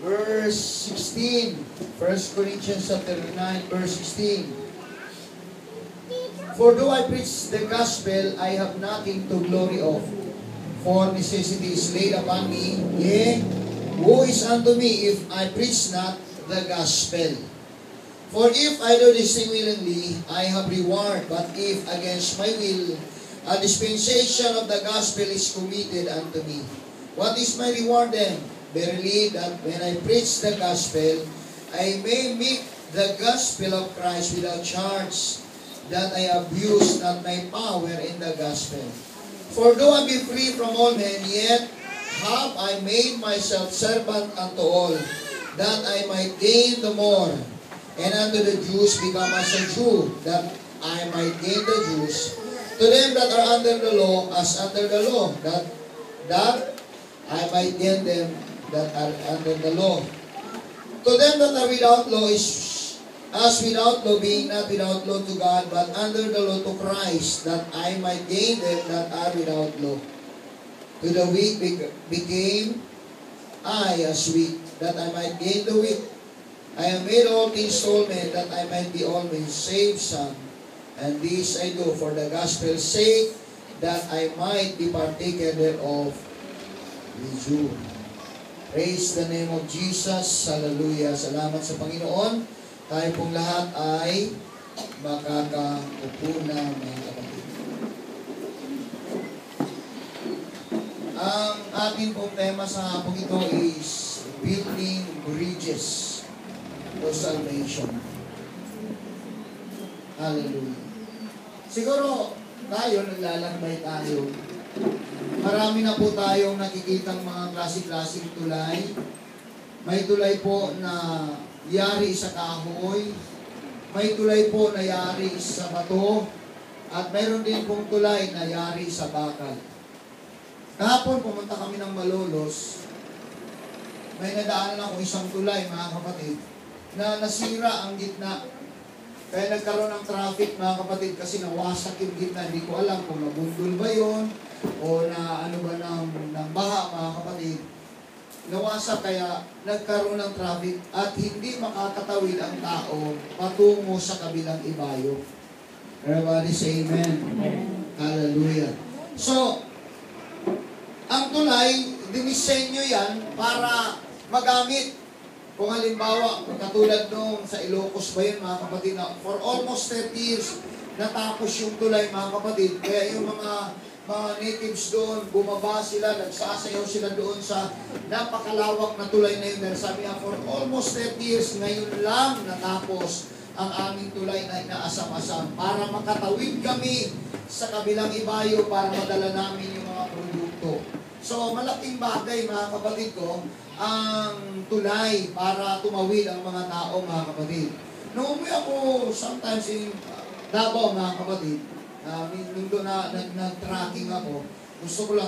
verse 16. 1 Corinthians chapter 9, verse 16. For though I preach the gospel, I have nothing to glory of, for necessity is laid upon me. Yea, woe is unto me if I preach not the gospel. For if I do this thing willingly, I have reward. But if against my will, a dispensation of the gospel is committed unto me. What is my reward then? Verily, that when I preach the gospel, I may make the gospel of Christ without charge, that I abuse not my power in the gospel. For though I be free from all men, yet have I made myself servant unto all, that I might gain the more, and unto the Jews become as a Jew, that I might gain the Jews. To them that are under the law, as under the law, that I might gain them that are under the law. To them that are without law is as without law, being not without law to God, but under the law to Christ, that I might gain them that are without law. To the weak became I as weak, that I might gain the weak. I have made all things to all men, that I might be all men saved some. And this I do for the gospel's sake, that I might be partaker thereof with you. Praise the name of Jesus. Hallelujah. Salamat sa Panginoon. Tayo pong lahat ay makakaupo na, mga kapatid. Ang ating pong tema sa hapong ito is building bridges for salvation. Hallelujah. Siguro tayo, naglalakbay tayo. Marami na po tayong nakikitang mga klasik-klasik tulay. May tulay po na yari sa kahoy, may tulay po na yari sa bato, at mayroon din pong tulay na yari sa bakal. Kahapon pumunta kami ng Malolos, may nadaanan ako isang tulay, mga kapatid, na nasira ang gitna. Kaya nagkaroon ng traffic, mga kapatid, kasi nawasak yung gitna. Hindi ko alam kung nabundol ba yun o na ano ba ng baha, mga kapatid. Nawasak, kaya nagkaroon ng traffic at hindi makakatawid ang tao patungo sa kabilang ibayo. Everybody say amen. Hallelujah. So, ang tulay, dinisenyo yan para magamit. Kung halimbawa, katulad nung sa Ilocos ba yun, mga kapatid, na for almost 30 years, natapos yung tulay, mga kapatid. Kaya yung mga natives doon, bumaba sila, nagsasayaw sila doon sa napakalawak na tulay na yun. Dahil sabi nga, for almost 30 years, ngayon lang natapos ang aming tulay na inaasam-asam para makatawid kami sa kabilang ibayo para madala namin yung mga produkto. So, malaking bagay, mga kapatid ko, ang tulay para tumawid ang mga tao, mga kapatid. Nung umuwi ako sometimes in Davao, mga kapatid, nung doon na nag-tracking ako,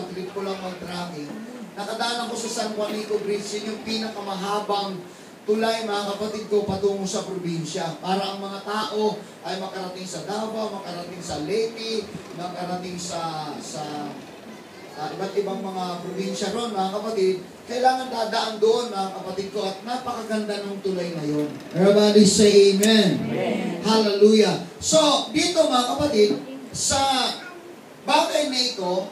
trip ko lang mag-tracking. Nakadaan ako sa San Juanico Bridge, yun yung pinakamahabang tulay, mga kapatid ko, patungo sa probinsya. Para ang mga tao ay makarating sa Davao, makarating sa Leyte, makarating sa iba't ibang mga probinsya ron, mga kapatid, kailangan dadaan doon, mga kapatid ko, at napakaganda ng tulay na yun. Everybody say amen. Amen. Hallelujah. So, dito, mga kapatid, sa bagay na ito,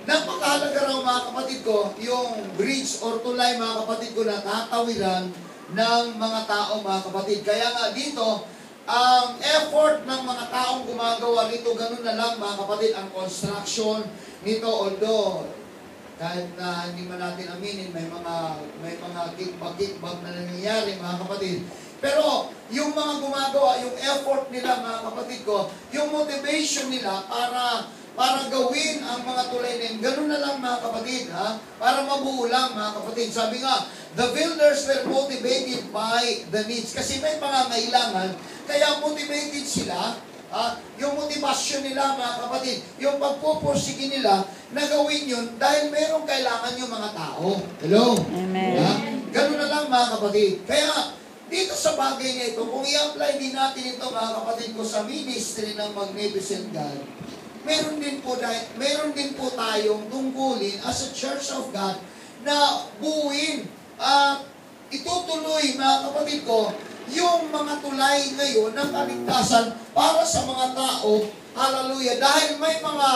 napakahalaga raw, mga kapatid ko, yung bridge or tulay, mga kapatid ko, na tatawiran ng mga tao, mga kapatid. Kaya nga dito, ang effort ng mga taong gumagawa nito, ganun na lang, mga kapatid, ang construction nito, although kahit na hindi man natin aminin, may mga kickback na nangyayari, mga kapatid. Pero yung mga gumagawa, yung effort nila, mga kapatid ko, yung motivation nila para gawin ang mga tulay na yun, ganun na lang, mga kapatid, para mabuo lang, mga kapatid. Sabi nga, the builders were motivated by the needs. Kasi may pangangailangan, kaya motivated sila. Yung motivasyon nila, mga kapatid, yung pagpupursige nila na gawin yun dahil merong kailangan yung mga tao. Hello? Amen. Ganun na lang, mga kapatid. Kaya, dito sa bagay na ito, kung i-apply din natin ito, mga kapatid ko, sa ministry ng Magnificent God, meron din po tayong tungkulin as a Church of God na buuin at itutuloy, mga kapatid ko, yung mga tulay ngayon ng kaligtasan para sa mga tao. Hallelujah. Dahil may mga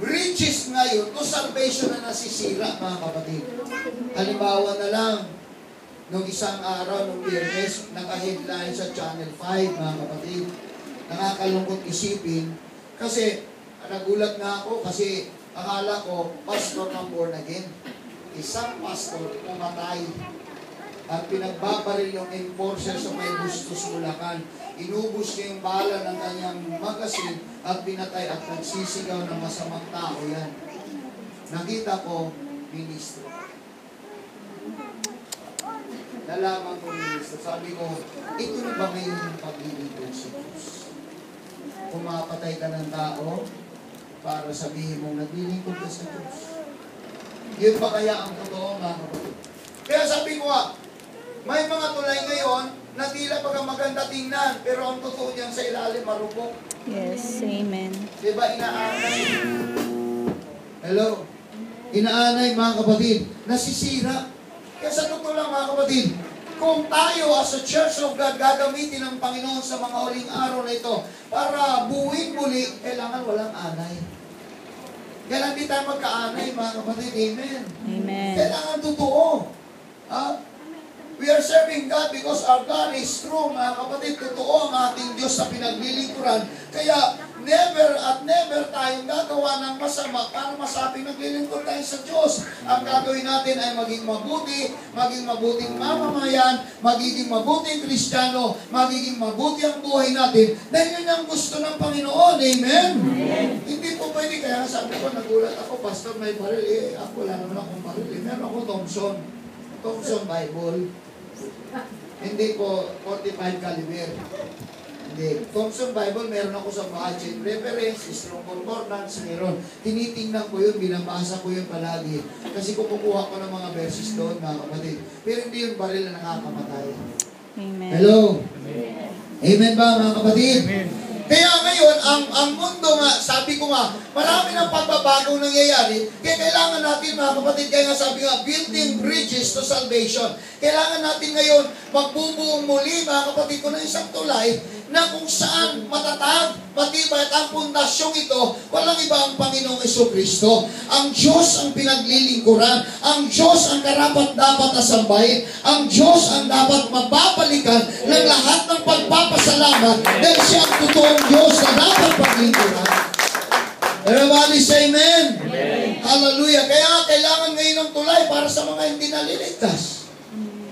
bridges ngayon to salvation na nasisira, mga kapatid. Halimbawa na lang, nung isang araw, nung Biyernes, naka-headline sa Channel 5, mga kapatid. Nakakalungkot isipin. Kasi, nagulat nga ako kasi akala ko, pastor ng born again. Isang pastor pumatay at pinagbabaril yung enforcer sa may Bustos, Bulacan. Inubos niya yung bala ng kanyang magasin at pinatay at nagsisigaw ng masamang tao yan. Nakita ko, ministro. Nalaman ko, ministro. Sabi ko, ito na ba ngayon yung paglilingkod sa Diyos? Pumapatay ka ng tao para sabihin mong naglilingkod ka sa Diyos. Yun ba kaya ang totoo, mga kapatid? Kaya sabi ko may mga tulay ngayon na tila baga maganda tingnan, pero ang totoo niyan sa ilalim marupok. Yes, amen. Diba inaanay? Hello? Inaanay, mga kapatid, nasisira. Kaya sa totoo lang, mga kapatid, kung tayo as a Church of God gagamitin ng Panginoon sa mga huling araw na ito para buuin muli, kailangan walang anay. Kailangan di tayo magkaanay, mga kapatid. Amen. Amen. Kailangan totoo. We are serving God because our God is true, mga kapatid. Totoo ang ating Diyos sa pinaglilingkuran. Kaya never at never tayong gagawa ng masama para masabing naglilingkod tayo sa Diyos. Ang gagawin natin ay maging mabuti, maging mabuting mamamayan, magiging mabuting Kristiyano, magiging mabuti ang buhay natin. Dahil yun ang gusto ng Panginoon. Amen? Amen. Hindi po pwede. Kaya sabi ko, nagulat ako, Pastor, may baril. Ako wala naman akong baril. Meron ako Thompson Bible. Hindi po 45 caliber. Hindi. Thompson Bible, meron ako sa budget reference, strong concordance, meron. Tinitingnan ko yun, binabasa ko yun palagi. Kasi kukuha ko ng mga verses doon, mga kapatid. Pero hindi yung baril na nakakamatay. Amen. Hello? Amen. Amen ba, mga kapatid? Amen. Kaya ngayon, ang mundo nga, sabi ko nga, marami ng pagbabago nangyayari, kaya kailangan natin, mga kapatid, kaya nga sabi nga, building bridges to salvation. Kailangan natin ngayon magbubuong muli, mga kapatid ko, ng isang tulay na kung saan matatag, matibay at ang pundasyong ito, walang iba ang Panginoong Jesucristo. Ang Diyos ang pinaglilingkuran, ang Diyos ang karapat-dapat na sambahin, ang Diyos ang dapat mababalikan ng lahat ng pagpapasalamat dahil siya ang totoong Diyos na dapat paglingkuran. Everybody say amen? Amen. Hallelujah. Kaya kailangan ngayon ng tulay para sa mga hindi naliligtas.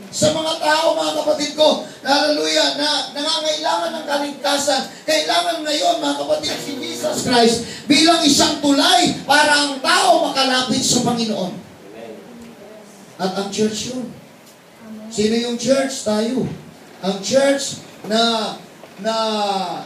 Sa mga tao, mga kapatid ko, hallelujah, na nangangailangan ng kaligtasan, kailangan ngayon, mga kapatid, si Jesus Christ bilang isang tulay para ang tao makalapit sa Panginoon. At ang church yun. Sino yung church? Tayo. Ang church na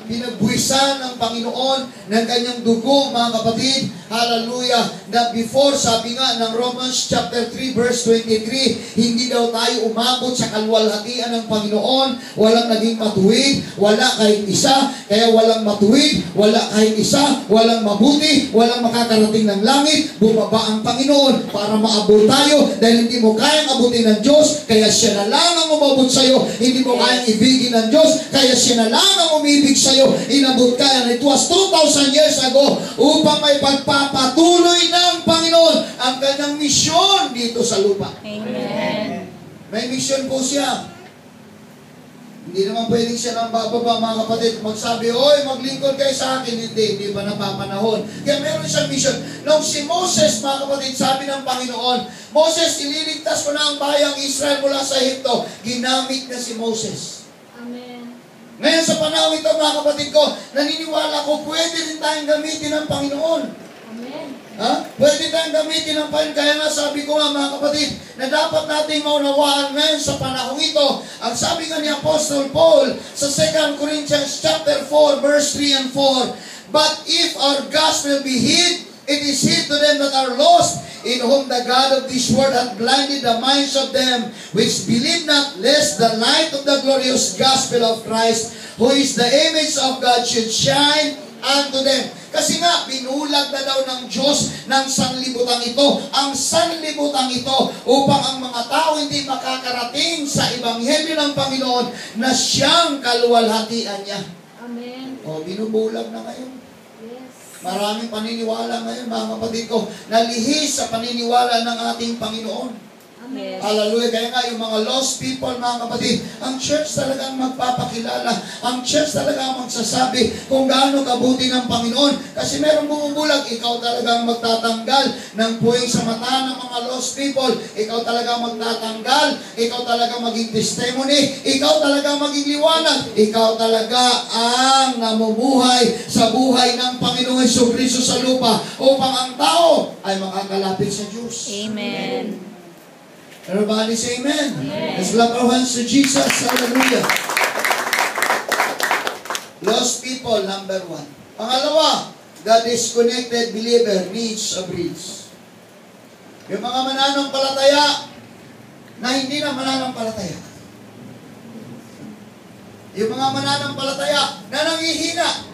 pinagbuwisan ng Panginoon ng kanyang dugo, mga kapatid. Hallelujah. Na before, sabi nga ng Romans chapter 3 verse 23, hindi daw tayo umabot sa kalwalhatian ng Panginoon. Walang naging matuwid, wala kahit isa. Kaya walang matuwid, wala kahit isa, walang mabuti, walang makakarating ng langit. Bumaba ang Panginoon para maabot tayo dahil hindi mo kayang abutin ng Diyos, kaya siya na lang ang umabot sa'yo. Hindi mo kayang ibigin ng Diyos, kaya siya na lang ang umibig sa'yo. Inabot ka. And it was 2,000 years ago upang may pagpapatuloy ng Panginoon ang kanyang misyon dito sa lupa. Amen. May misyon po siya. Hindi naman pwedeng siya nang bababa, mga kapatid, magsabi, oy, maglingkod kayo sa akin. Hindi pa napapanahon. Kaya meron siyang mission. Nung si Moses, mga kapatid, sabi ng Panginoon, Moses, ililigtas ko na ang bayang Israel mula sa Egypto. Ginamit na si Moses. Amen. Ngayon sa panahon ito, mga kapatid ko, naniniwala ko, pwede rin tayong gamitin ng Panginoon. Amen. Pwede tayong gamitin ng Panginoon. Kaya nga sabi ko nga, mga kapatid, na dapat nating maunawaan ngayon sa panahon ito. Ang sabi nga ni Apostle Paul sa 2 Corinthians chapter 4, verse 3 and 4, but if our gospel be hid, it is hid to them that are lost, in whom the God of this world hath blinded the minds of them which believe not, lest the light of the glorious gospel of Christ, who is the image of God, should shine unto them. Kasi nga, binulag na daw ng Diyos ng sanlibutan ito. Ang sanlibutan ito upang ang mga tao hindi makakarating sa Ebanghelyo ng Panginoon na siyang kaluwalhatian niya. Amen. O, binubulag na ngayon. Yes. Maraming paniniwala ngayon, mga kapatid ko, nalihis sa paniniwala ng ating Panginoon. Yes. Hallelujah. Kaya nga yung mga lost people, mga kapatid, ang church talagang magpapakilala. Ang church talagang magsasabi kung gaano kabuti ng Panginoon. Kasi merong bumubulag, ikaw talagang magtatanggal ng puwing sa mata ng mga lost people. Ikaw talagang magtatanggal. Ikaw talagang maging testimony. Ikaw talagang maging liwanag. Ikaw talaga ang namumuhay sa buhay ng Panginoong Jesucristo sa lupa upang ang tao ay makakalapit sa Diyos. Amen. Everybody say amen. Let's clap our hands to Jesus. Hallelujah. Lost people, number 1. Pangalawa, the disconnected believer needs a bridge. Yung mga mananampalataya na hindi na mananampalataya. Yung mga mananampalataya na nangihina.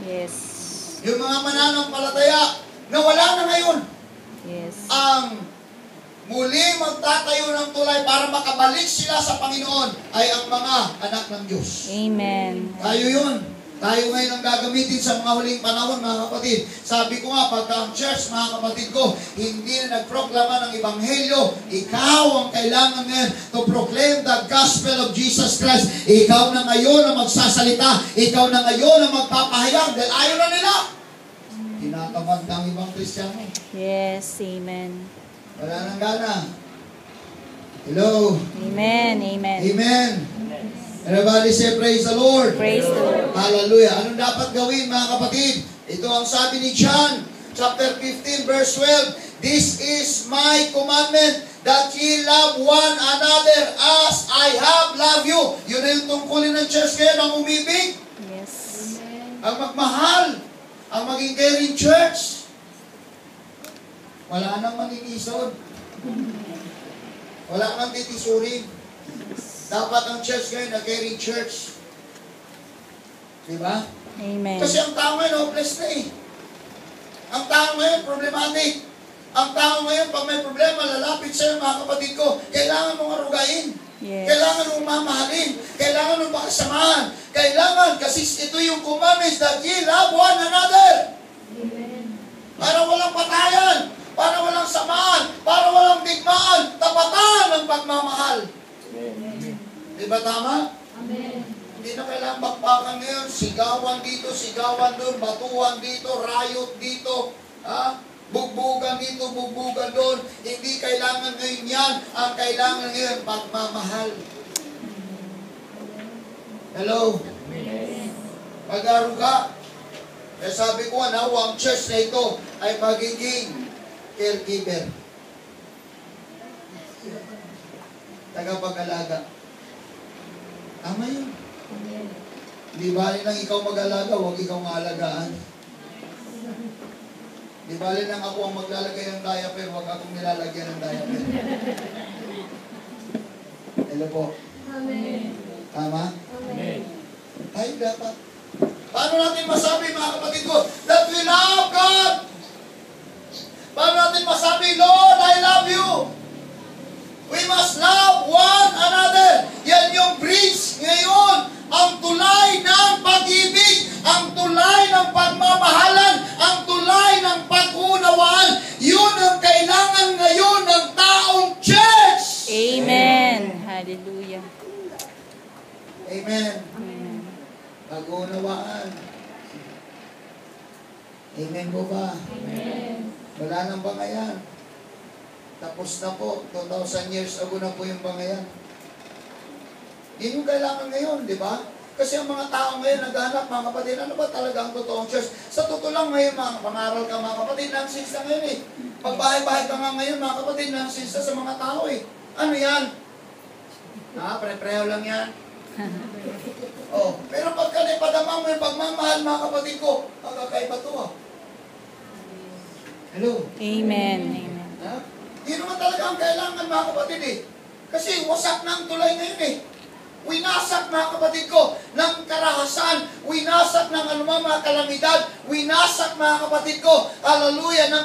Yes. Yung mga mananampalataya na wala na ngayon. Yes. Ang muli magtatayo ng tulay para makabalik sila sa Panginoon ay ang mga anak ng Diyos. Amen. Tayo yun. Tayo ngayon ang gagamitin sa mga huling panahon, mga kapatid. Sabi ko nga, pagka ang church, mga kapatid ko, hindi na nagproklama ng Ebanghelyo, ikaw ang kailangan ngayon to proclaim the gospel of Jesus Christ. Ikaw na ngayon ang magsasalita. Ikaw na ngayon ang magpapahayag dahil ayaw na nila. Tinatamad ng ibang Kristiyano. Yes. Amen. Wala nang gana. Hello. Amen. Amen. Amen. Everybody say praise the Lord. Praise the Lord. Hallelujah. Anong dapat gawin, mga kapatid? Ito ang sabi ni John, chapter 15, verse 12. This is my commandment, that ye love one another as I have loved you. Yun na yung tungkulin ng church ngayon, ang umibig, Yes. ang magmahal, ang maging caring church. Wala nang maninisod. Wala nang titisurin. Dapat ang church ngayon na caring church. Diba? Amen. Kasi ang tao ngayon hopeless na eh. Ang tao ngayon problematic. Ang tao ngayon pag may problema lalapit sa'yo, mga kapatid ko, kailangan mong arugain. Yes. Kailangan mong mamahalin. Kailangan mong pakasamahan. Kailangan, kasi ito yung commandments that ye love one another. Amen. Para walang patayan. Para walang samaan, para walang digmaan, tapatan ang pagmamahal. Di ba tama? Amen. Hindi na kailangan bakbakan ngayon, sigawan dito, sigawan doon, batuhan dito, riot dito, bugbugan dito, bugbugan doon. Hindi kailangan ngayon yan. Ang kailangan ngayon, pagmamahal. Hello? Pag-aruga. Kaya sabi ko nga, ang church na ito ay magiging caregiver. Tagapag-alaga. Tama yun. Di bali lang ikaw mag-alaga, huwag ikaw maalagaan. Di bali lang ako ang maglalagay ng diaper, huwag akong nilalagyan ng diaper. Hello po. Amen. Tama? Amen. Ay, dapat. Paano natin masabi, mga kapatid ko, that we love God? Paano natin masabi, Lord, I love you? We must love one another. Yan yung bridge ngayon. Ang tulay ng pag-ibig, ang tulay ng pagmamahalan, ang tulay ng pag-unawaan. Yun ang kailangan ngayon ng taong church. Amen. Hallelujah. Amen. Amen. Pag-unawaan. Amen po ba? Amen. Wala nang bangayan. Tapos na po. 2,000 years ago na po yung bangayan. Yun yung kailangan ngayon, di ba? Kasi ang mga tao ngayon naghahanap, mga kapatid, ano ba talaga ang totoong church? Sa totoo lang ngayon, mga pangaral ka, mga kapatid, nonsense na ngayon eh. Pagbahay-bahay ka nga ngayon, mga kapatid, nonsense na sa mga tao eh. Ano yan? Pre-preho lang yan. Oh, pero pagka naipadama mo yung pagmamahal, mga kapatid ko, magkakaiba to ah. Hello? Amen. Amen. Yun naman talaga ang kailangan, mga kapatid eh. Kasi wasak na ang tulay ngayon eh. Winasak, mga kapatid ko, ng karahasan. Winasak ng anumang mga kalamidad. Winasak, mga kapatid ko, hallelujah, ng